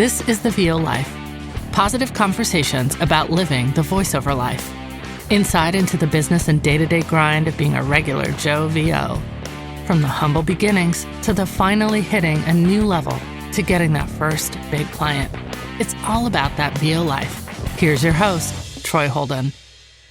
This is the VO Life. Positive conversations about living the voiceover life. Insight into the business and day-to-day grind of being a regular Joe VO. From the humble beginnings to the finally hitting a new level to getting that first big client. It's all about that VO life. Here's your host, Troy Holden.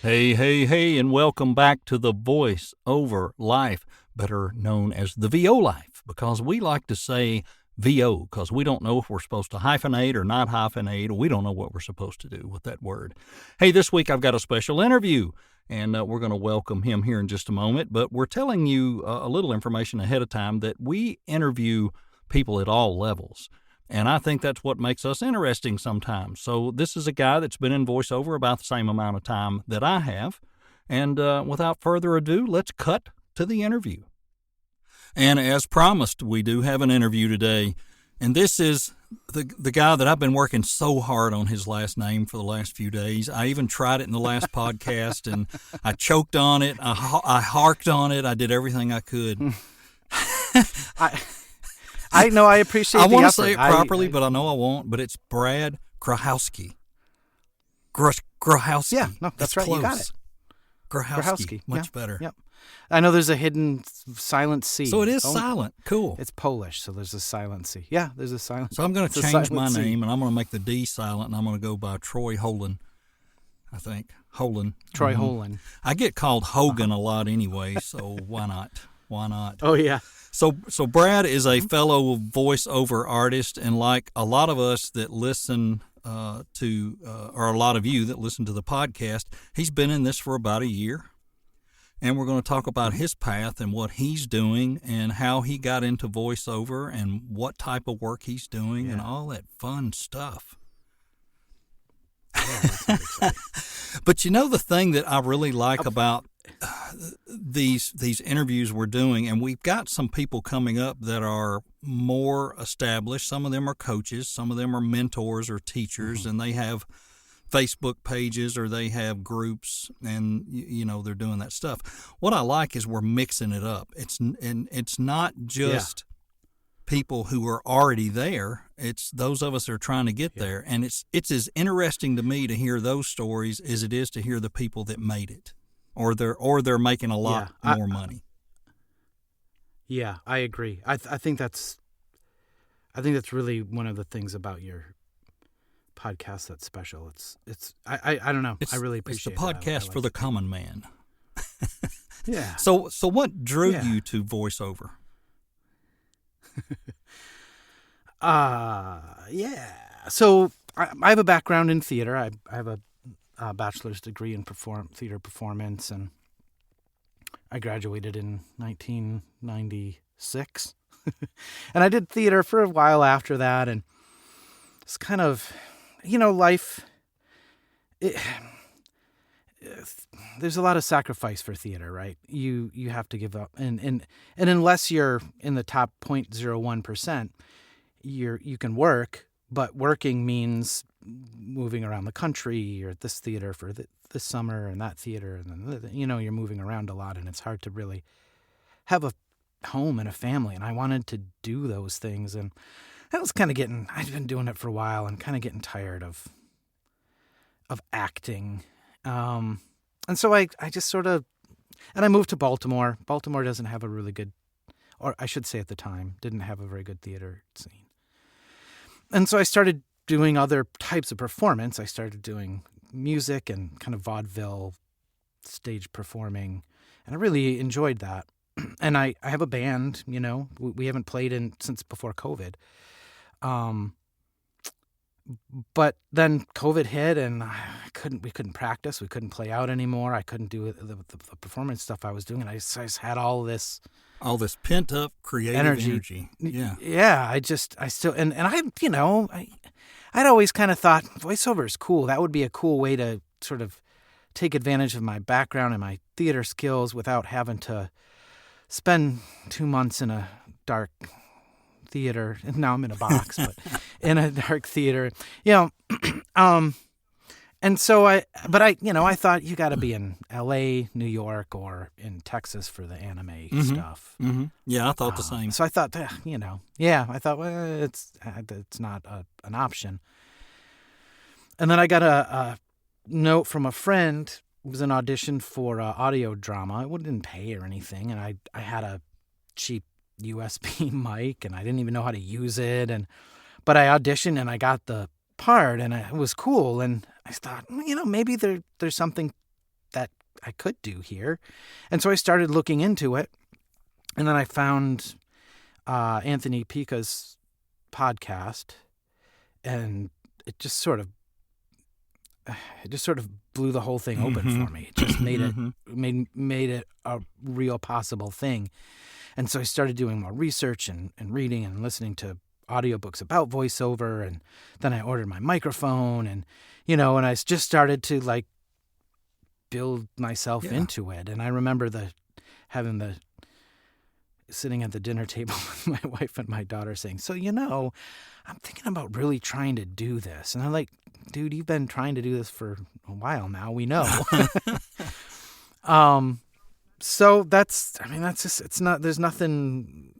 Hey, and welcome back to the Voice Over Life, better known as the VO Life, because we like to say VO, because we don't know if we're supposed to hyphenate or not hyphenate, or we don't know what we're supposed to do with that word. Hey, this week I've got a special interview, and we're going to welcome him here in just a moment, but we're telling you a little information ahead of time that we interview people at all levels. And I think that's what makes us interesting sometimes. So this is a guy that's been in voiceover about the same amount of time that I have. And without further ado, let's cut to the interview. And as promised, we do have an interview today. And this is the guy that I've been working so hard on his last name for the last few days. I even tried it in the last podcast, and I choked on it. I harked on it. I did everything I could. I know, I appreciate the effort. I want to say it properly, but I know I won't. But it's Brad Grochowski. Grochowski. Yeah, no, that's right. Close. You got it. Grochowski. Much better. Yep. I know there's a hidden silent C. So it is silent. Cool. It's Polish, so there's a silent C. Yeah, there's a silent C. So I'm going to change my name, and I'm going to make the D silent, and I'm going to go by Troy Holden, I think. Holden. Troy Holden. I get called Hogan a lot anyway, so why not? Why not? Oh, yeah. So Brad is a fellow voiceover artist, and like a lot of us that listen or a lot of you that listen to the podcast, he's been in this for about a year. And we're going to talk about his path and what he's doing and how he got into voiceover and what type of work he's doing and all that fun stuff. Yeah, But you know the thing that I really like about these interviews we're doing, and we've got some people coming up that are more established. Some of them are coaches, some of them are mentors or teachers, and they have Facebook pages or they have groups, and you know they're doing that stuff. What I like is we're mixing it up. It's not just people who are already there. It's those of us that are trying to get there, and it's as interesting to me to hear those stories as it is to hear the people that made it, or they're making a lot more money. Yeah, I agree. I think that's really one of the things about your podcast that's special. I don't know. I really appreciate it. It's the podcast for the common man. Yeah. So what drew you to voiceover? So I have a background in theater. I have a bachelor's degree in theater performance, and I graduated in 1996. And I did theater for a while after that, and it's kind of, life, there's a lot of sacrifice for theater, right? You have to give up, and unless you're in the top 0.01%, you can work, but working means moving around the country. You're at this theater for this summer and that theater, and then you're moving around a lot, and it's hard to really have a home and a family. And I wanted to do those things, and I was kind of I'd been doing it for a while and kind of getting tired of acting. And so I just sort of, and I moved to Baltimore. Baltimore doesn't have a really good, or I should say at the time, didn't have a very good theater scene. And so I started doing other types of performance. I started doing music and kind of vaudeville stage performing, and I really enjoyed that. And I have a band, we haven't played since before COVID. But then COVID hit, and we couldn't practice. We couldn't play out anymore. I couldn't do the performance stuff I was doing. And I just had all this pent up creative energy. Yeah. Yeah. I still, and I'd always kind of thought voiceover is cool. That would be a cool way to sort of take advantage of my background and my theater skills without having to spend 2 months in a dark theater. And now I'm in a box, but in a dark theater, And so I thought you got to be in L.A., New York, or in Texas for the anime stuff. Mm-hmm. Yeah, I thought the same. So I thought, I thought, well, it's not an option. And then I got a note from a friend. It was an audition for audio drama. It didn't pay or anything, and I had a cheap USB mic, and I didn't even know how to use it. But I auditioned, and I got the part, and it was cool. And I thought, maybe there's something that I could do here. And so I started looking into it, and then I found Anthony Pica's podcast, and it just sort of blew the whole thing open for me. It just made it made it a real possible thing. And so I started doing more research and reading and listening to audiobooks about voiceover, and then I ordered my microphone, and and I just started to like build myself into it. And I remember sitting at the dinner table with my wife and my daughter saying, "So I'm thinking about really trying to do this." And I'm like, "Dude, you've been trying to do this for a while now. We know." So that's just, it's not, there's nothing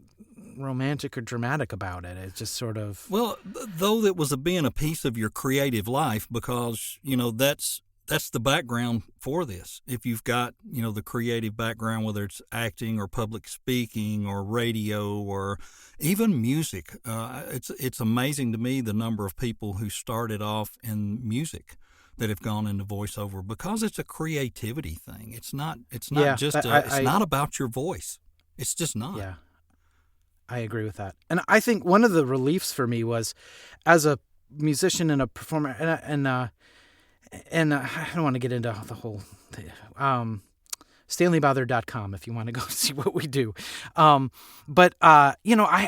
romantic or dramatic about it. It's just sort of... Well, though it was being a piece of your creative life, because, that's the background for this. If you've got, the creative background, whether it's acting or public speaking or radio or even music, it's amazing to me the number of people who started off in music that have gone into voiceover, because it's a creativity thing. It's not it's not about your voice. It's just not. Yeah. I agree with that. And I think one of the reliefs for me was, as a musician and a performer, and I don't want to get into the whole thing. StanleyBother.com if you want to go see what we do. But I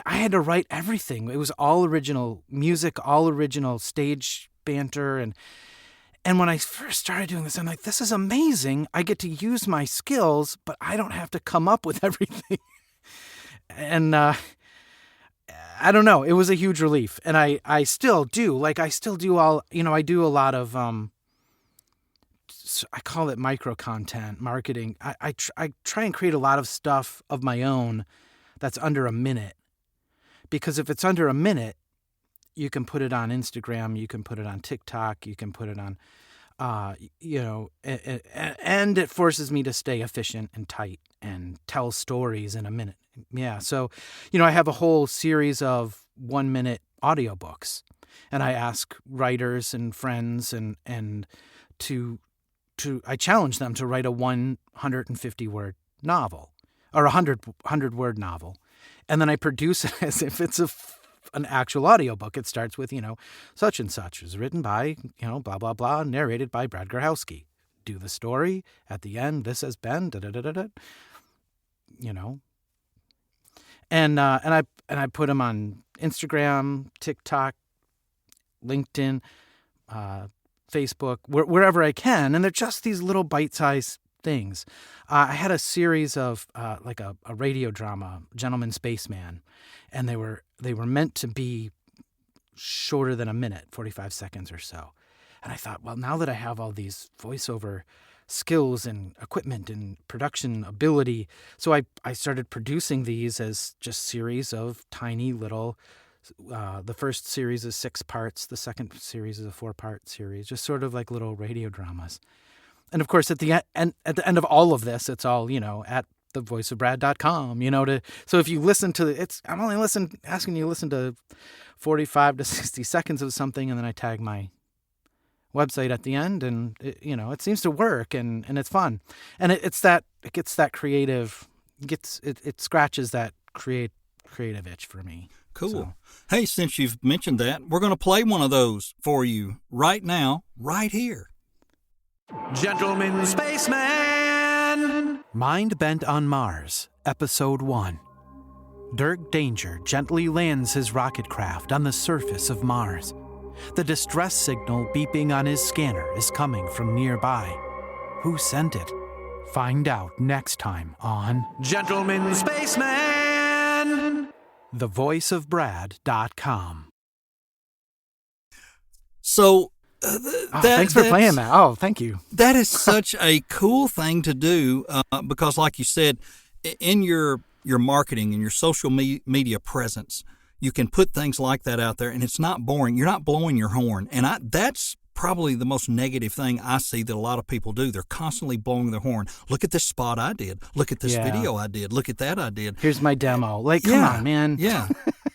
had to write everything. It was all original music, all original stage banter. And when I first started doing this, I'm like, this is amazing. I get to use my skills, but I don't have to come up with everything. And I don't know. It was a huge relief. And I still do. Like, I still do all, I do a lot of, I call it micro content marketing. I try and create a lot of stuff of my own that's under a minute. Because if it's under a minute, you can put it on Instagram, you can put it on TikTok, you can put it on, and it forces me to stay efficient and tight and tell stories in a minute. Yeah. So, I have a whole series of 1-minute audiobooks, and I ask writers and friends and I challenge them to write a 150-word novel or 100-word novel. And then I produce it as if it's an actual audiobook. It starts with, such and such is written by, blah, blah, blah, narrated by Brad Grochowski. Do the story. At the end, this has been, da-da-da-da-da. And I put them on Instagram, TikTok, LinkedIn, Facebook, wherever I can. And they're just these little bite-sized things. I had a series of like a radio drama, Gentleman Spaceman, and they were meant to be shorter than a minute, 45 seconds or so. And I thought, well, now that I have all these voiceover skills and equipment and production ability, so I started producing these as just series of tiny little. The first series is 6 parts. The second series is a 4-part series, just sort of like little radio dramas. And of course, at the end of all of this, it's all, at thevoiceofbrad.com, so if you listen to I'm only asking you to listen to 45 to 60 seconds of something, and then I tag my website at the end, and it seems to work, and it's fun. And it scratches that creative itch for me. Cool. So. Hey, since you've mentioned that, we're going to play one of those for you right now, right here. Gentleman Spaceman! Mind Bent on Mars, Episode 1. Dirk Danger gently lands his rocket craft on the surface of Mars. The distress signal beeping on his scanner is coming from nearby. Who sent it? Find out next time on Gentleman Spaceman! thevoiceofbrad.com. So Thanks for playing that. Oh, thank you. That is such a cool thing to do because, like you said, in your marketing and your social media presence, you can put things like that out there, and it's not boring. You're not blowing your horn, and that's probably the most negative thing I see that a lot of people do. They're constantly blowing their horn. Look at this spot I did. Look at this video I did. Look at that I did. Here's my demo. Like, come on, man. Yeah.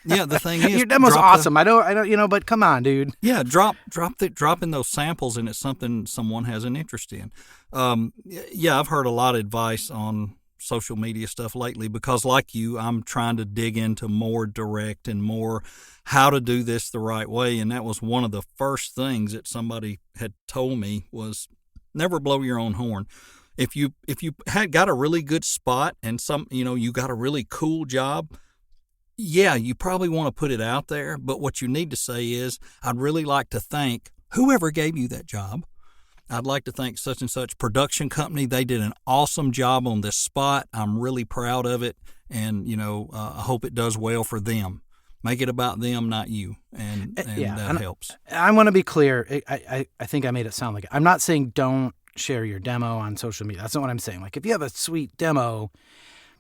Yeah, the thing is, your demo's awesome. I don't, but come on, dude. Yeah, dropping those samples, and it's something someone has an interest in. Yeah, I've heard a lot of advice on social media stuff lately because, like you, I'm trying to dig into more direct and more how to do this the right way. And that was one of the first things that somebody had told me was never blow your own horn. If you had got a really good spot and you got a really cool job, yeah, you probably want to put it out there. But what you need to say is, I'd really like to thank whoever gave you that job. I'd like to thank such and such production company. They did an awesome job on this spot. I'm really proud of it. And, I hope it does well for them. Make it about them, not you. And that helps. I want to be clear. I think I made it sound like it. I'm not saying don't share your demo on social media. That's not what I'm saying. Like, if you have a sweet demo,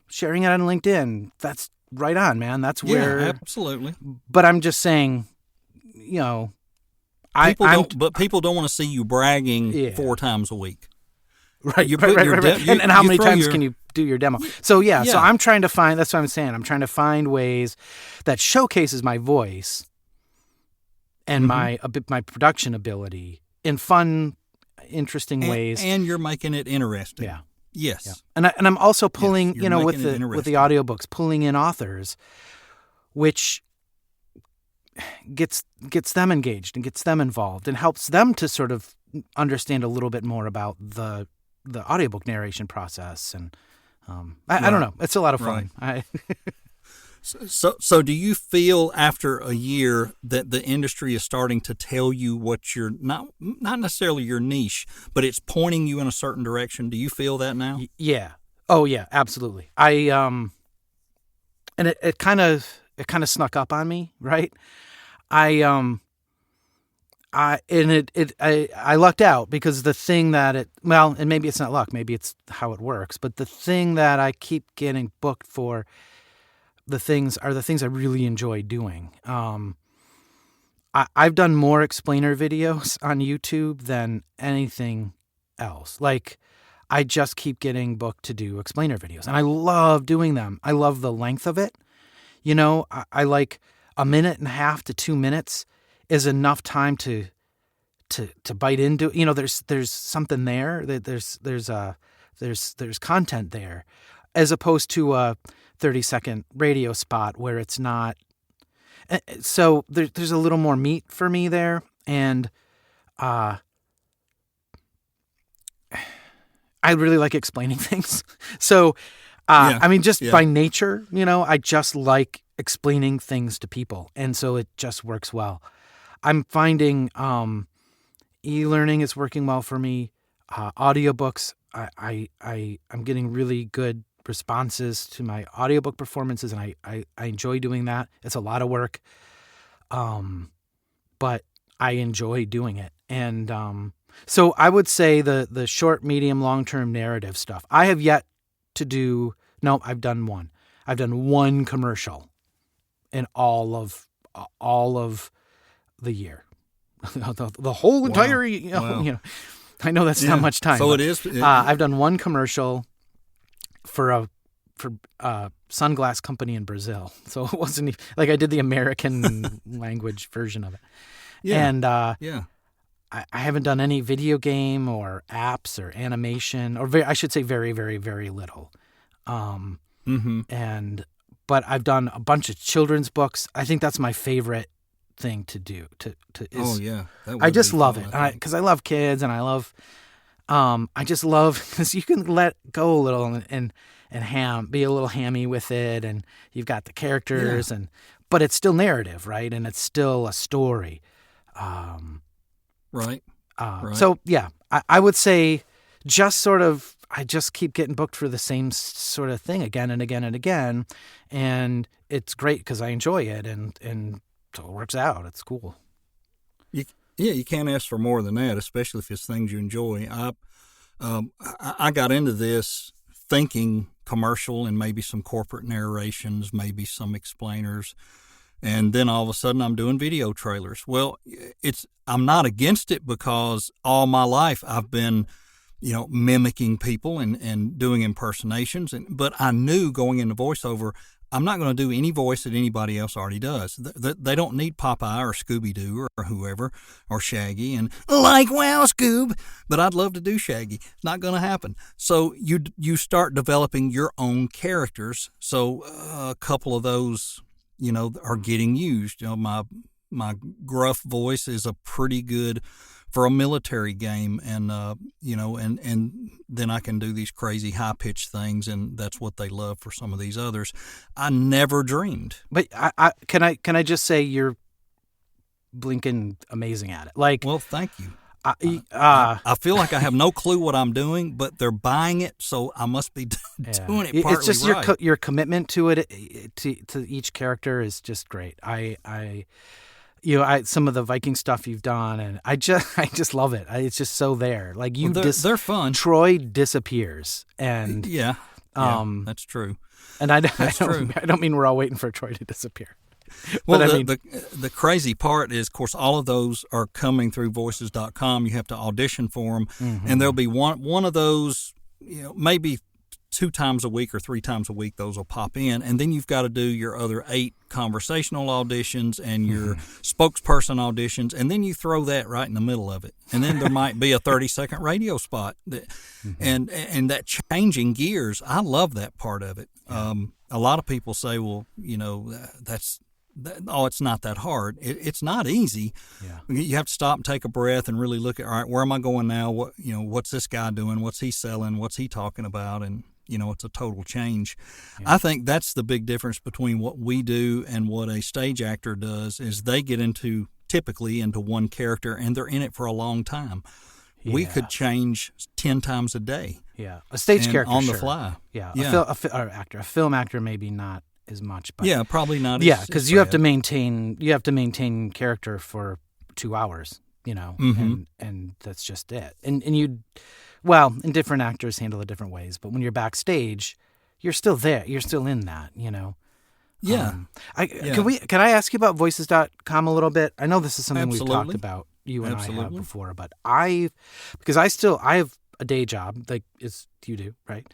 sharing it on LinkedIn, that's right on, man. That's where. Yeah, absolutely. But I'm just saying, people don't want to see you bragging 4 times a week. Right. And how many times can you do your demo? So so I'm trying to find. That's what I'm saying. I'm trying to find ways that showcases my voice and my production ability in fun, interesting ways. And you're making it interesting. Yeah. Yes. Yeah. And I'm also pulling, with the audiobooks, pulling in authors, which gets them engaged and gets them involved and helps them to sort of understand a little bit more about the audiobook narration process. And I don't know. It's a lot of fun. Right. So do you feel after a year that the industry is starting to tell you what you're not necessarily your niche, but it's pointing you in a certain direction? Do you feel that now? Yeah. Oh yeah, absolutely. I and it kind of snuck up on me, right? I lucked out because the thing that and maybe it's not luck, maybe it's how it works, but the thing that I keep getting booked for, the things I really enjoy doing. I've done more explainer videos on YouTube than anything else. Like, I just keep getting booked to do explainer videos, and I love doing them. I love the length of it. I like 1.5 to 2 minutes is enough time to bite into. There's something there. There's content there, as opposed to a 30-second radio spot where it's not. So there's a little more meat for me there, and I really like explaining things. So by nature, I just like explaining things to people, and so it just works well. I'm finding e-learning is working well for me. Audiobooks, I'm getting really good responses to my audiobook performances, and I enjoy doing that. It's a lot of work, but I enjoy doing it. And so I would say the short, medium, long-term narrative stuff, I have yet to do. No, I've done one. I've done one commercial in all of the year. the whole entire, I know that's not much time. So it is. I've done one commercial for a sunglass company in Brazil. So it wasn't like I did the American language version of it. Yeah. And I haven't done any video game or apps or animation, or I should say very, very, very little. But I've done a bunch of children's books. I think that's my favorite thing to do. I just love it because I love kids, and I love. I just love because you can let go a little and be a little hammy with it, and you've got the characters, but it's still narrative, right? And it's still a story. Right. So I would say just sort of. I just keep getting booked for the same sort of thing again and again and again, and it's great because I enjoy it, and so it works out. It's cool. Yeah, you can't ask for more than that, especially if it's things you enjoy. I got into this thinking commercial and maybe some corporate narrations, maybe some explainers, and then all of a sudden I'm doing video trailers. Well, I'm not against it because all my life I've been, mimicking people and doing impersonations, but I knew going into voiceover, I'm not going to do any voice that anybody else already does. They don't need Popeye or Scooby-Doo or whoever or Shaggy and like, wow, Scoob, but I'd love to do Shaggy. Not going to happen. So you start developing your own characters. So a couple of those, are getting used. My gruff voice is a pretty good for a military game, and and then I can do these crazy high pitched things, and that's what they love for some of these others. I never dreamed. But can I just say you're blinking amazing at it. Like, well, thank you. I feel like I have no clue what I'm doing, but they're buying it, so I must be doing it partly It's just right. your commitment to it, to each character is just great. Some of the Viking stuff you've done, and I just love it. It's just so there. Like they're fun. Troy disappears, and that's true. And I don't mean we're all waiting for Troy to disappear. Well, but the crazy part is, of course, all of those are coming through voices.com. You have to audition for them, and there'll be one of those, maybe 2 times a week or 3 times a week, those will pop in. And then you've got to do your other 8 conversational auditions and your spokesperson auditions. And then you throw that right in the middle of it. And then there might be a 30-second radio spot. And that changing gears, I love that part of it. A lot of people say, well, it's not that hard. It's not easy. Yeah. You have to stop and take a breath and really look at, all right, where am I going now? What's this guy doing? What's he selling? What's he talking about? And, it's a total change. Yeah. I think that's the big difference between what we do and what a stage actor does is they get typically into one character, and they're in it for a long time. Yeah. We could change 10 times a day. Yeah. A stage character on the fly. Yeah. A film actor maybe not as much, but yeah, probably not. Because you have to maintain character for 2 hours, and that's just it. And different actors handle it different ways, but when you're backstage, you're still there. You're still in that, Yeah. Can I ask you about voices.com a little bit? I know this is something Absolutely. We've talked about, you and I have before, but I have a day job, like as you do, right?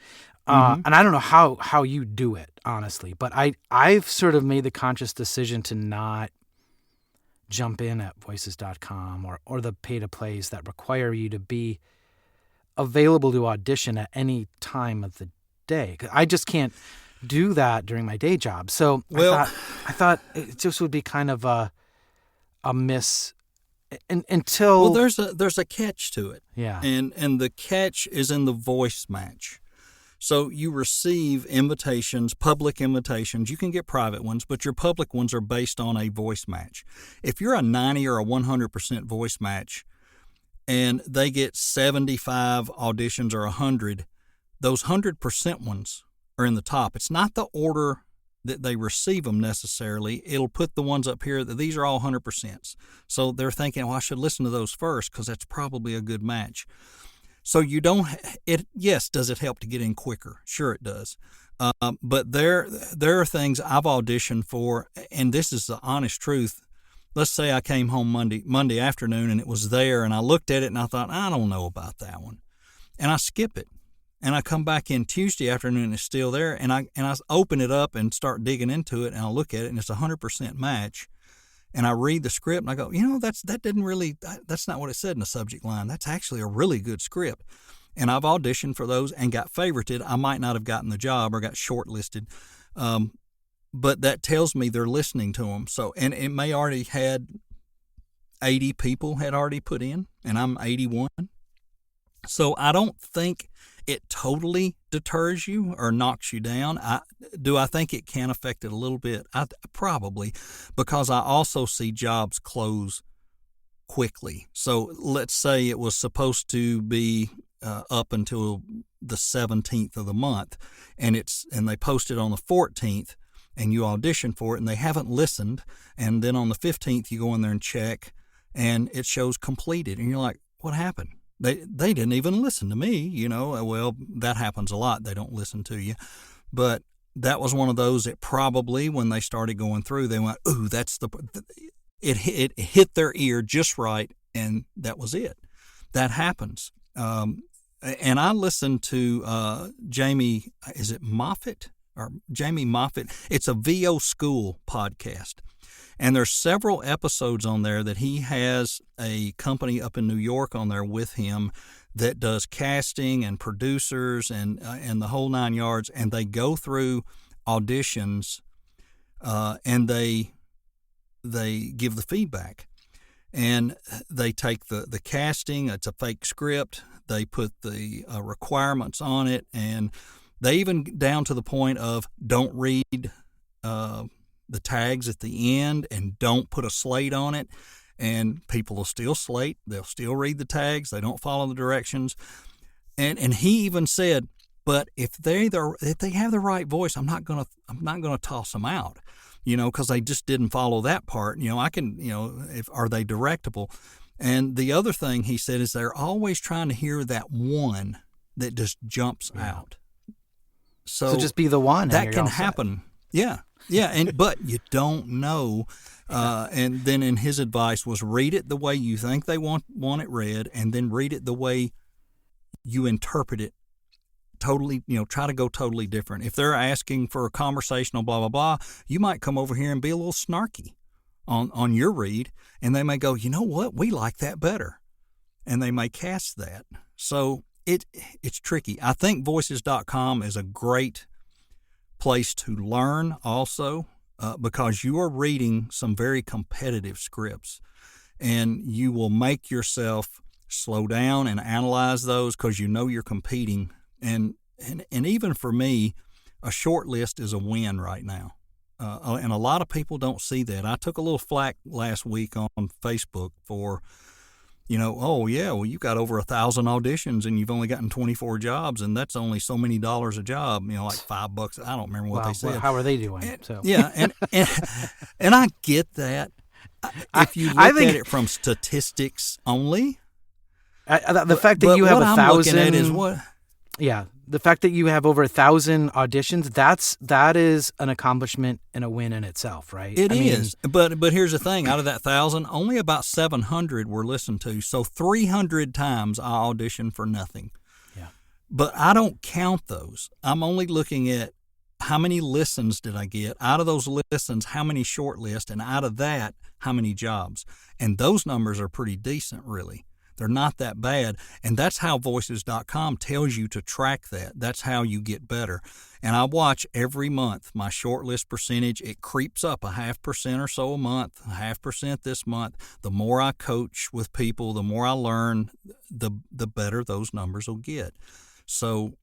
And I don't know how you do it, honestly, but I've sort of made the conscious decision to not jump in at voices.com or the pay-to-plays that require you to be available to audition at any time of the day. I just can't do that during my day job. So I thought it just would be kind of a miss until... Well, there's a catch to it. Yeah. And the catch is in the voice match. So you receive invitations, public invitations. You can get private ones, but your public ones are based on a voice match. If you're a 90 or a 100% voice match and they get 75 auditions or 100, those 100% ones are in the top. It's not the order that they receive them necessarily. It'll put the ones up here that these are all 100%. So they're thinking, well, I should listen to those first because that's probably a good match. So does it help to get in quicker? Sure it does. But there are things I've auditioned for, and this is the honest truth. Let's say I came home Monday afternoon and it was there, and I looked at it and I thought, I don't know about that one. And I skip it. And I come back in Tuesday afternoon and it's still there, and I open it up and start digging into it, and I look at it and it's a 100% match. And I read the script and I go, that's not what it said in the subject line. That's actually a really good script. And I've auditioned for those and got favorited. I might not have gotten the job or got shortlisted. But that tells me they're listening to them. So, and it may already had 80 people had already put in, and I'm 81. So I don't think it totally deters you or knocks you down. I think it can affect it a little bit? Probably, because I also see jobs close quickly. So let's say it was supposed to be up until the 17th of the month, and they posted on the 14th, and you audition for it, and they haven't listened, and then on the 15th you go in there and check, and it shows completed, and you're like, what happened? They didn't even listen to me, you know. Well, that happens a lot. They don't listen to you. But that was one of those that probably when they started going through, they went, ooh, it hit their ear just right, and that was it. That happens. And I listened to Jamie Moffat? It's a VO School podcast. And there's several episodes on there that he has a company up in New York on there with him that does casting and producers and the whole 9 yards. And they go through auditions and they give the feedback. And they take the casting, it's a fake script, they put the requirements on it, and they even down to the point of don't read the tags at the end and don't put a slate on it, and people will still slate, they'll still read the tags, they don't follow the directions. And he even said, but if they have the right voice, I'm not gonna toss them out. You know, because they just didn't follow that part. You know, are they directable? And the other thing he said is they're always trying to hear that one that just jumps out. So just be the one. That can happen. Yeah. But you don't know. And then in his advice was read it the way you think they want it read, and then read it the way you interpret it. Totally, try to go totally different. If they're asking for a conversational blah, blah, blah, you might come over here and be a little snarky on your read, and they may go, you know what, we like that better. And they may cast that. So it's tricky. I think voices.com is a great place to learn also because you are reading some very competitive scripts, and you will make yourself slow down and analyze those because you know you're competing. And even for me, a short list is a win right now. And a lot of people don't see that. I took a little flack last week on Facebook for, oh, yeah, well, you got over 1,000 auditions and you've only gotten 24 jobs, and that's only so many dollars a job, like $5. I don't remember what they said. Well, how are they doing? Yeah, and I get that. If you look at it from statistics only. The fact that you have 1,000 looking at is what... Yeah, the fact that you have over 1,000 auditions, that is an accomplishment and a win in itself, right? It is. But here's the thing. Out of that 1,000, only about 700 were listened to. So 300 times I auditioned for nothing. Yeah. But I don't count those. I'm only looking at how many listens did I get? Out of those listens, how many short lists? And out of that, how many jobs? And those numbers are pretty decent, really. They're not that bad, and that's how voices.com tells you to track that. That's how you get better. And I watch every month my shortlist percentage. It creeps up 0.5% or so a month, 0.5% this month. The more I coach with people, the more I learn, the better those numbers will get. So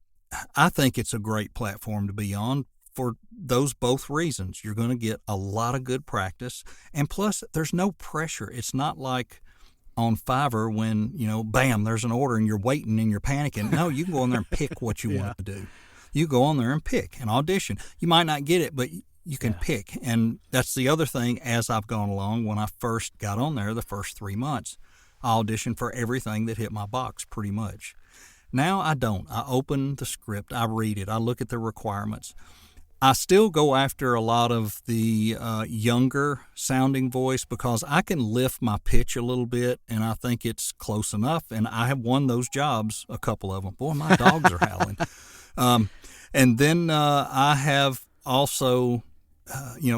I think it's a great platform to be on for those both reasons. You're going to get a lot of good practice, and plus there's no pressure. It's not like on Fiverr when, bam, there's an order and you're waiting and you're panicking. No, you can go on there and pick what you want to do. You go on there and pick and audition. You might not get it, but you can pick. And that's the other thing as I've gone along. When I first got on there, the first 3 months, I auditioned for everything that hit my box pretty much. Now I don't. I open the script. I read it. I look at the requirements. I still go after a lot of the younger sounding voice because I can lift my pitch a little bit, and I think it's close enough. And I have won those jobs, a couple of them. Boy, my dogs are howling. And then I have also,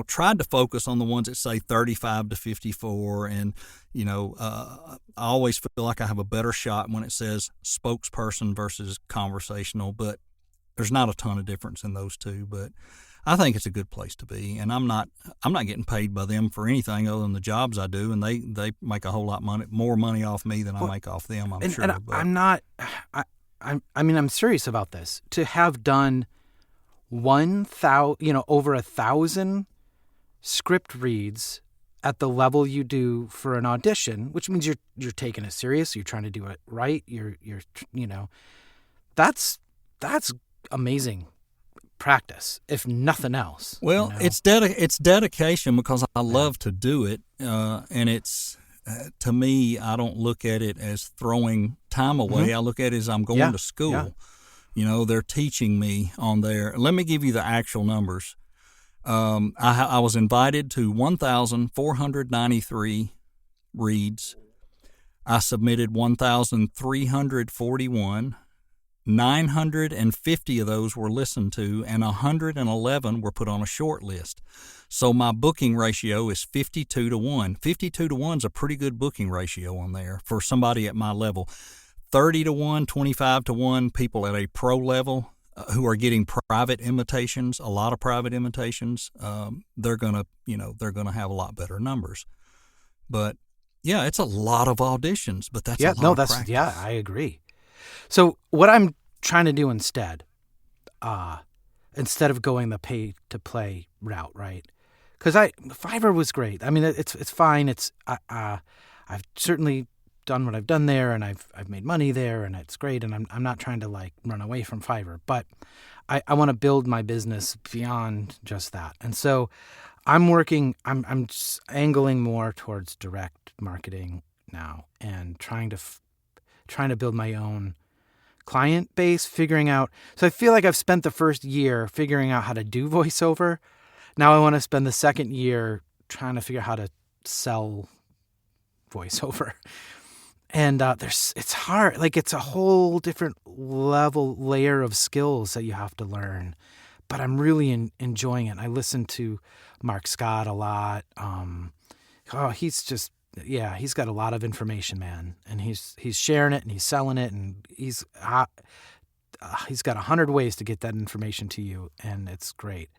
tried to focus on the ones that say 35 to 54. And, I always feel like I have a better shot when it says spokesperson versus conversational, but there's not a ton of difference in those two, but I think it's a good place to be. And I'm not getting paid by them for anything other than the jobs I do, and they make a whole lot more money off me than I make off them. I'm sure. And I'm serious about this. To have done 1,000, over 1,000 script reads at the level you do for an audition, which means you're taking it serious. You're trying to do it right. You're that's amazing practice, if nothing else. Well, it's dedication because I love to do it, and it's to me, I don't look at it as throwing time away. I look at it as I'm going to school. Yeah. You know, they're teaching me on there. Let me give you the actual numbers. I was invited to 1,493 reads. I submitted 1,341. 950 of those were listened to, and 111 were put on a short list. So my booking ratio is 52 to 1. 52 to 1 is a pretty good booking ratio on there for somebody at my level. 30 to 1, 25 to 1, people at a pro level who are getting private invitations, a lot of private invitations, they're gonna have a lot better numbers. But yeah, it's a lot of auditions, but that's a lot of practice. Yeah, I agree. So what I'm trying to do instead of going the pay to play route, right? Because Fiverr was great. I mean, it's fine. I've certainly done what I've done there, and I've made money there, and it's great. And I'm not trying to like run away from Fiverr, but I want to build my business beyond just that. And so I'm just angling more towards direct marketing now, and trying to build my own client base, figuring out. So I feel like I've spent the first year figuring out how to do voiceover. Now I want to spend the second year trying to figure out how to sell voiceover. And it's hard. Like, it's a whole different layer of skills that you have to learn. But I'm really enjoying it. I listen to Mark Scott a lot. He's just, he's got a lot of information, man. And he's sharing it, and he's selling it, and he's got 100 ways to get that information to you, and it's great.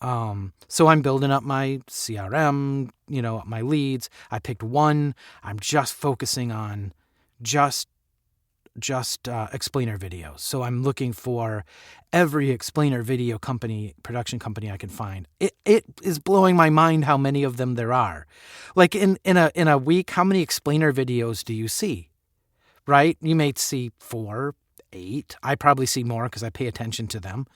So I'm building up my CRM, my leads. I picked one. I'm just focusing on just explainer videos. So I'm looking for every explainer video production company I can find. It is blowing my mind how many of them there are. Like in a week, how many explainer videos do you see? Right? You may see 4, 8. I probably see more because I pay attention to them.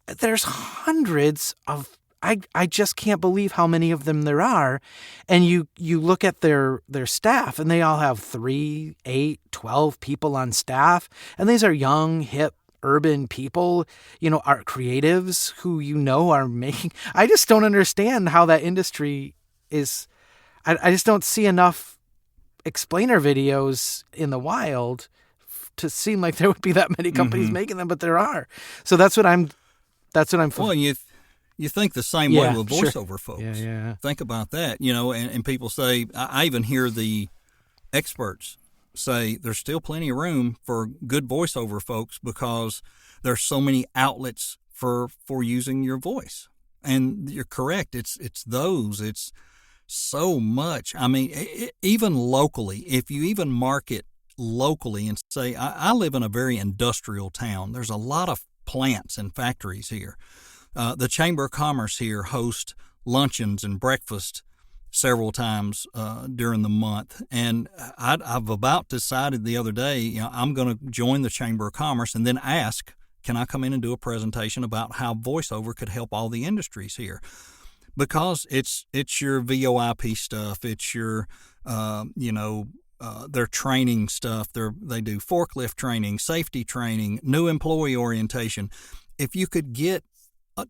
There's hundreds of. I just can't believe how many of them there are. And you look at their staff, and they all have 3, 8, 12 people on staff. And these are young, hip, urban people, art creatives who are making. I just don't understand how that industry is. I just don't see enough explainer videos in the wild to seem like there would be that many companies making them, but there are. So that's what I'm. Well, you think the same way with voiceover folks. Yeah. Think about that, and people say, I even hear the experts say there's still plenty of room for good voiceover folks because there's so many outlets for using your voice. And you're correct. It's so much. I mean, even locally, if you even market locally and say, I live in a very industrial town. There's a lot of plants and factories here. The Chamber of Commerce here hosts luncheons and breakfast several times during the month. And I've about decided the other day, I'm going to join the Chamber of Commerce and then ask, can I come in and do a presentation about how voiceover could help all the industries here? Because it's your VoIP stuff, it's your, their training stuff. They do forklift training, safety training, new employee orientation. If you could get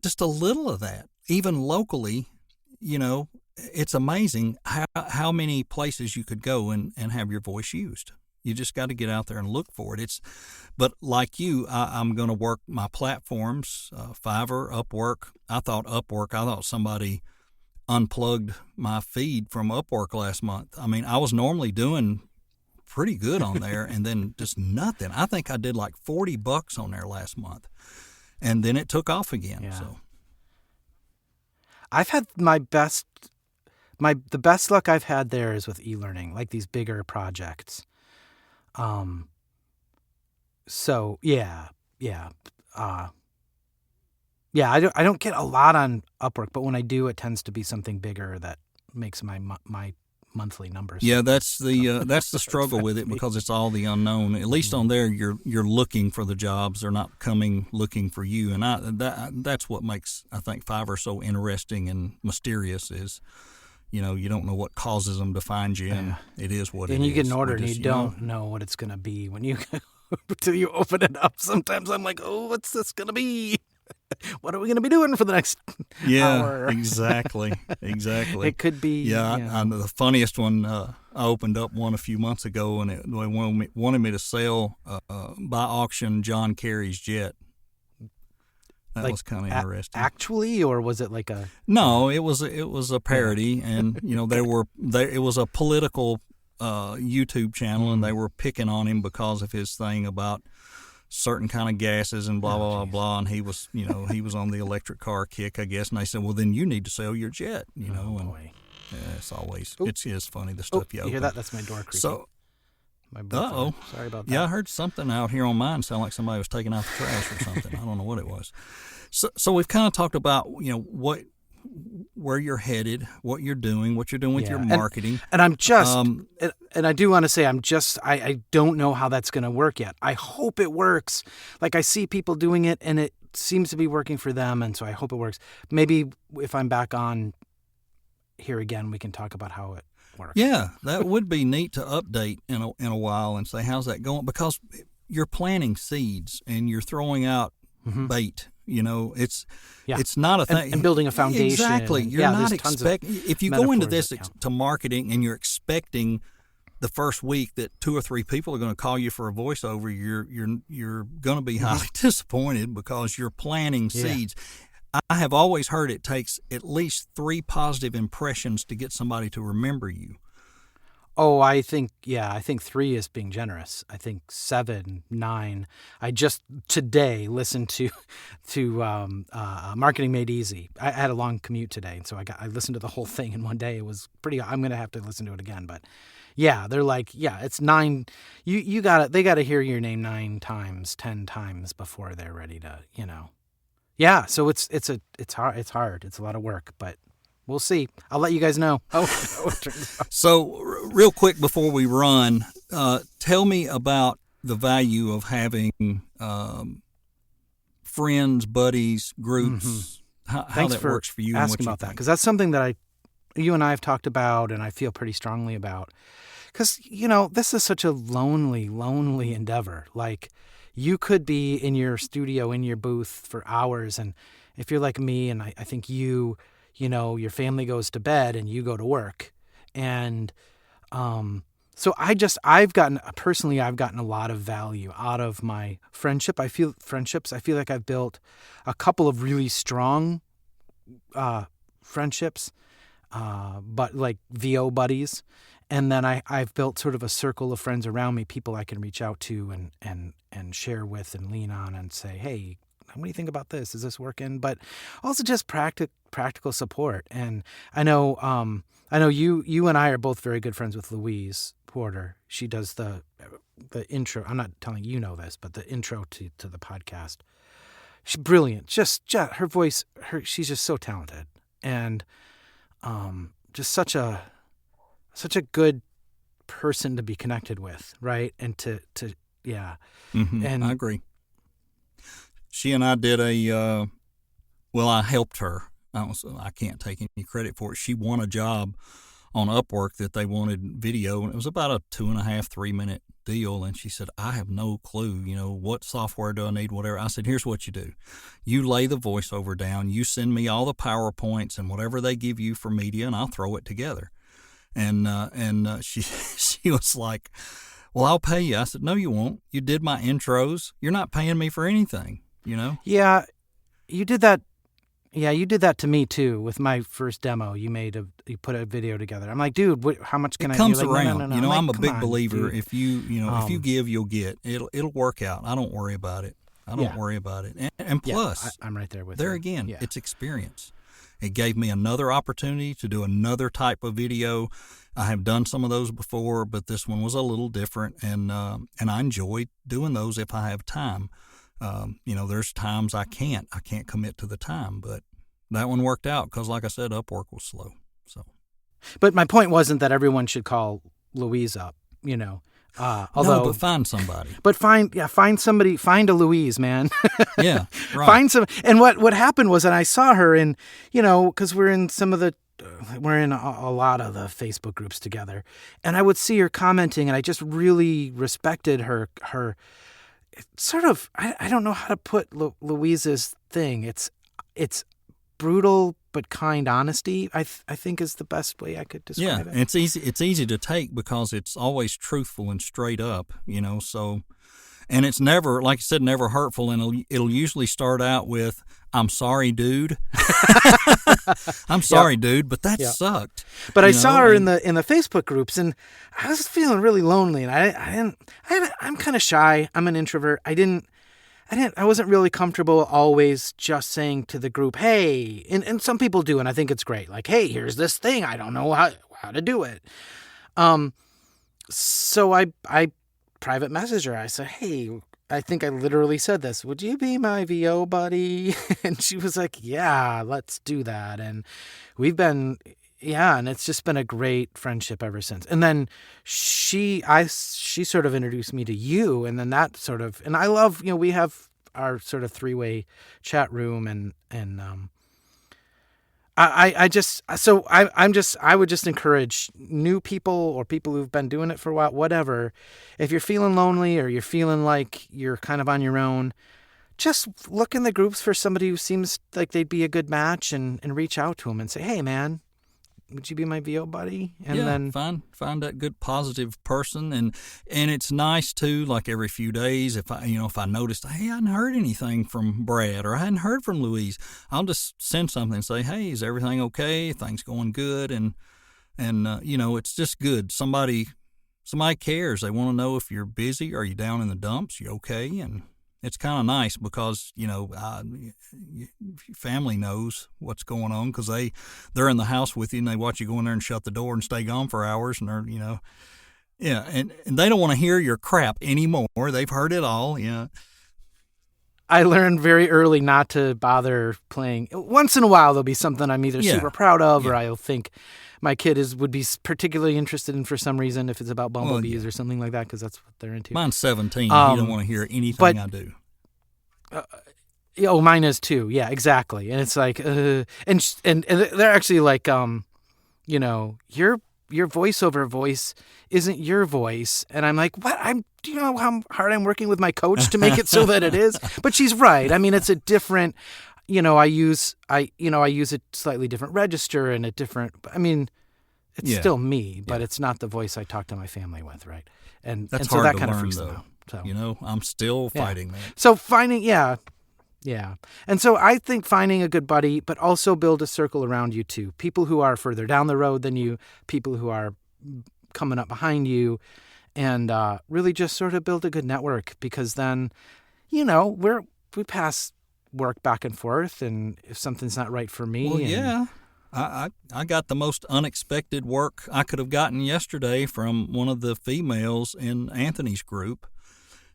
just a little of that, even locally, it's amazing how many places you could go and have your voice used. You just got to get out there and look for it. But like you, I'm going to work my platforms, Fiverr, Upwork. I thought somebody unplugged my feed from Upwork last month. I mean, I was normally doing pretty good on there, and then just nothing. I think I did like $40 on there last month, and then it took off again. Yeah. So I've had the best luck I've had there is with e-learning, like these bigger projects. So yeah. I don't get a lot on Upwork, but when I do, it tends to be something bigger that makes my monthly numbers. Yeah, that's the struggle with it because it's all the unknown. At least on there, you're looking for the jobs; they're not coming looking for you, and that's what makes I think Fiverr so interesting and mysterious. Is you don't know what causes them to find you, and it is what it is. And you get an order and just, you don't know what it's going to be when you until you open it up. Sometimes I'm like, oh, what's this going to be? What are we going to be doing for the next hour? Exactly. It could be. The funniest one, I opened up one a few months ago, and they wanted me to sell by auction John Kerry's jet. That was kind of interesting. Actually, or was it like a? No, it was a parody, and it was a political YouTube channel, and they were picking on him because of his thing about certain kind of gases and blah blah blah, and he was on the electric car kick, I guess, and they said, well, then you need to sell your jet, Boy. It's always it's funny the stuff you open. You hear that? That's my door creaking. So. Uh-oh. Sorry about that. Yeah, I heard something out here on mine sound like somebody was taking out the trash or something. I don't know what it was. So we've kind of talked about, where you're headed, what you're doing with your marketing. And I'm just, and I do want to say, I don't know how that's going to work yet. I hope it works. Like, I see people doing it and it seems to be working for them. And so I hope it works. Maybe if I'm back on here again, we can talk about how it works. Yeah, that would be neat to update in a while and say, how's that going? Because you're planting seeds and you're throwing out bait. It's not a thing. And building a foundation. Exactly. You're not expecting, if you go into this to marketing and you're expecting the first week that 2 or 3 people are going to call you for a voiceover, you're going to be highly disappointed because you're planting seeds. I have always heard it takes at least 3 positive impressions to get somebody to remember you. Oh, I think 3 is being generous. I think 7, 9. I just today listened to Marketing Made Easy. I had a long commute today, and so I listened to the whole thing in one day. It was pretty. I'm going to have to listen to it again, but yeah, they're like, it's 9. They got to hear your name 9 times, 10 times before they're ready to, Yeah, so it's hard. It's hard. It's a lot of work, but we'll see. I'll let you guys know. So, real quick before we run, tell me about the value of having friends, buddies, groups. How that works for you. Thanks for asking about that, because that's something that you and I have talked about, and I feel pretty strongly about. Because this is such a lonely endeavor. Like, you could be in your studio, in your booth for hours. And if you're like me, and I think your family goes to bed and you go to work. And so I've gotten a lot of value out of my friendship. I feel like I've built a couple of really strong friendships, but like VO buddies. And then I've built sort of a circle of friends around me, people I can reach out to and share with and lean on and say, hey, what do you think about this? Is this working? But also just practical support. And I know you and I are both very good friends with Louise Porter. She does the intro. I'm not telling you this, but the intro to the podcast. She's brilliant. Just her voice. She's just so talented, and just such a good person to be connected with, right? And to and I agree. She and I did I helped her. I can't take any credit for it. She won a job on Upwork that they wanted video, and it was about a 2.5-3 minute deal. And she said, I have no clue, what software do I need, whatever. I said, here's what you do. You lay the voiceover down. You send me all the PowerPoints and whatever they give you for media, and I'll throw it together. And she was like, well, I'll pay you. I said, no, you won't. You did my intros. You're not paying me for anything, Yeah, you did that. Yeah, you did that to me too with my first demo. You put a video together. I'm like, dude, how much can I do? It comes like, around. No. I'm a big believer. Dude. If you give, you'll get. It'll work out. I don't worry about it. Worry about it. And plus, I'm right there with there you. Again, yeah. It's experience. It gave me another opportunity to do another type of video. I have done some of those before, but this one was a little different, and I enjoy doing those if I have time. There's times I can't commit to the time, but that one worked out because, like I said, Upwork was slow. So, but my point wasn't that everyone should call Louise up, Although, no, but find somebody. But find somebody. Find a Louise, man. Yeah, right. Find some. And what happened was that I saw her in, because we're in some of the we're in a lot of the Facebook groups together, and I would see her commenting, and I just really respected her sort of, I don't know how to put Louise's thing. It's brutal but kind honesty, I think is the best way I could describe it. Yeah, it's easy to take because it's always truthful and straight up, so, and it's never, like I said, never hurtful, and it'll usually start out with, "I'm sorry, dude." I'm sorry, dude, but that sucked. But I saw her in the Facebook groups, and I was feeling really lonely, and I'm kind of shy. I'm an introvert. I wasn't really comfortable always just saying to the group, "Hey," and some people do, and I think it's great. Like, "Hey, here's this thing. I don't know how to do it." So I private messaged her. I said, "Hey," I think I literally said this, "Would you be my VO buddy?" And she was like, "Yeah, let's do that." And we've been, and it's just been a great friendship ever since. And then she sort of introduced me to you, and then that sort of, and I love, we have our sort of 3-way chat room, and I would just encourage new people or people who've been doing it for a while, whatever. If you're feeling lonely or you're feeling like you're kind of on your own, just look in the groups for somebody who seems like they'd be a good match and reach out to them and say, "Hey, man, would you be my VO buddy?" And then find that good positive person, and it's nice too. Like every few days, if I noticed, hey, I hadn't heard anything from Brad or I hadn't heard from Louise, I'll just send something and say, "Hey, is everything okay? Things going good?" And it's just good. Somebody cares. They want to know if you're busy. Are you down in the dumps? You okay? And it's kind of nice because, family knows what's going on because they're in the house with you and they watch you go in there and shut the door and stay gone for hours. And they're, and they don't want to hear your crap anymore. They've heard it all. Yeah. I learned very early not to bother playing. Once in a while, there'll be something I'm either super proud of or I'll think my kid would be particularly interested in for some reason if it's about bumblebees or something like that, because that's what they're into. Mine's 17. He don't want to hear anything I do. Mine is too. Yeah, exactly. And it's like, and they're actually like, your voiceover voice isn't your voice. And I'm like, what? Do you know how hard I'm working with my coach to make it so that it is? But she's right. I mean, it's a different, I use a slightly different register and a different, I mean, it's still me, but it's not the voice I talk to my family with. Right. And that's so hard that to kind learn, of freaks though. them out. So, I'm still fighting that. So finding, yeah. And so I think finding a good buddy, but also build a circle around you too. People who are further down the road than you, people who are coming up behind you, and really just sort of build a good network, because then, we pass work back and forth, and if something's not right for me. Well, I got the most unexpected work I could have gotten yesterday from one of the females in Anthony's group.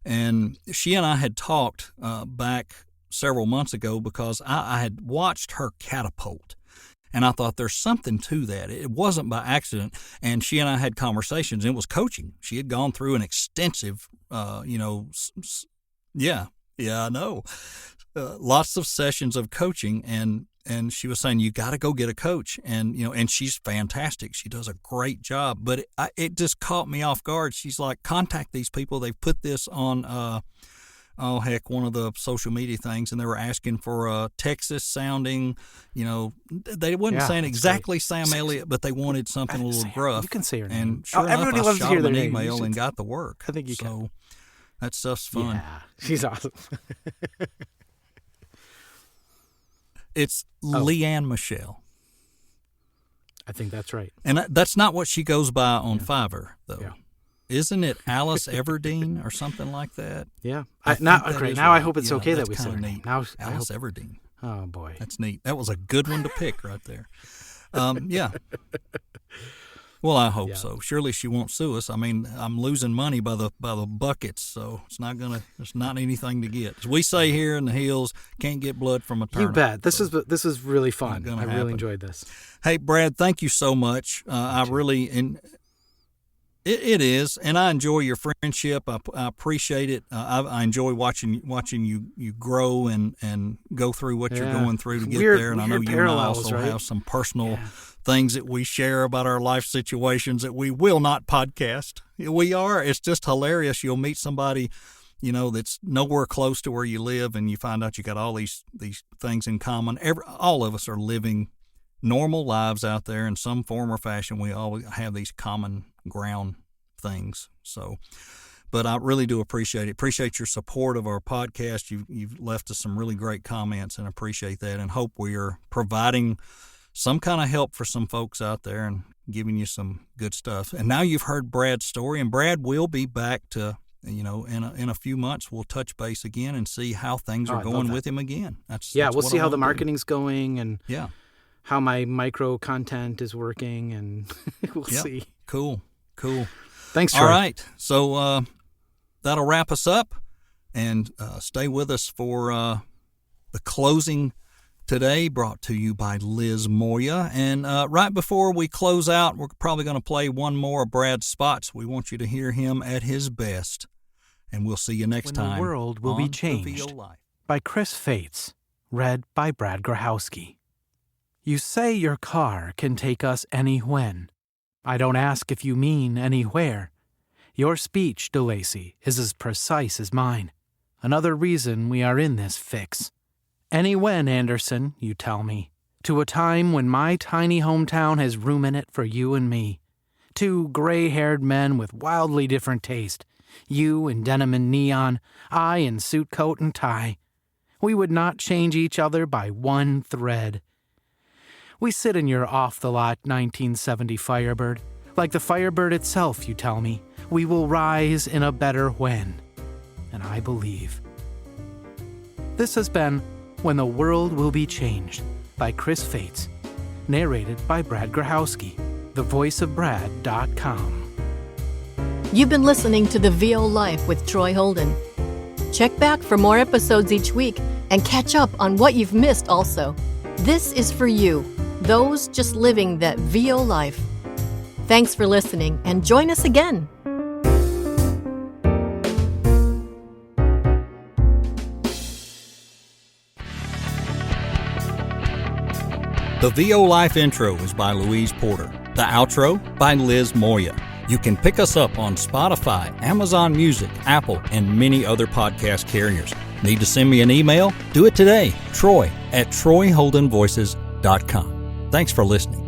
And she and I had talked back several months ago because I had watched her catapult. And I thought there's something to that. It wasn't by accident. And she and I had conversations, and it was coaching. She had gone through an extensive, I know. Lots of sessions of coaching, and she was saying, you got to go get a coach. And, and she's fantastic. She does a great job. But it just caught me off guard. She's like, contact these people. They've put this on, one of the social media things, and they were asking for a Texas sounding, they wasn't saying exactly Sam Elliott, but they wanted something a little gruff. You can say her name. And sure enough, everybody I loves to hear shot their an name. email and got the work. I think you can. So that stuff's fun. Yeah, she's awesome. It's Leanne Michelle. I think that's right. And that's not what she goes by on Fiverr, though. Yeah. Isn't it Alice Everdeen or something like that? Yeah. Now I hope it's okay that we say her name. Now, Alice Everdeen. Oh, boy. That's neat. That was a good one to pick right there. Yeah. Well, I hope so. Surely she won't sue us. I mean, I'm losing money by the buckets, so it's not anything to get. As we say here in the hills, can't get blood from a turnip. You bet. This is really fun. I really happen. enjoyed this. Hey, Brad, thank you so much. I really It is, and I enjoy your friendship. I appreciate it. I enjoy watching you grow and go through what you're going through to get there. And I know you and I also have some personal things that we share about our life situations that we will not podcast. It's just hilarious. You'll meet somebody, that's nowhere close to where you live, and you find out you got all these things in common. All of us are living normal lives out there in some form or fashion. We all have these common ground things. So, but I really do appreciate it. Appreciate your support of our podcast. You've left us some really great comments, and appreciate that, and hope we are providing some kind of help for some folks out there and giving you some good stuff. And now you've heard Brad's story, and Brad will be back to, in a few months. We'll touch base again and see how things are going with him again. We'll see how the marketing's going, and how my micro content is working, and we'll see. Cool. Thanks, Troy. All right. So that'll wrap us up, and stay with us for the closing today, brought to you by Liz Moya. And right before we close out, we're probably going to play one more of Brad's spots. We want you to hear him at his best. And we'll see you next time. When the World Will Be Changed by Chris Fates, read by Brad Grochowski. You say your car can take us any when. I don't ask if you mean anywhere. Your speech, DeLacy, is as precise as mine. Another reason we are in this fix. Any when, Anderson, you tell me, to a time when my tiny hometown has room in it for you and me. Two gray-haired men with wildly different taste. You in denim and neon, I in suit coat and tie. We would not change each other by one thread. We sit in your off-the-lot 1970 Firebird. Like the Firebird itself, you tell me, we will rise in a better when. And I believe. This has been When the World Will Be Changed by Chris Fates, narrated by Brad Grochowski, thevoiceofbrad.com. You've been listening to The VO Life with Troy Holden. Check back for more episodes each week and catch up on what you've missed also. This is for you, those just living that VO life. Thanks for listening, and join us again. The VO Life intro is by Louise Porter. The outro by Liz Moya. You can pick us up on Spotify, Amazon Music, Apple, and many other podcast carriers. Need to send me an email? Do it today. Troy@TroyHoldenVoices.com. Thanks for listening.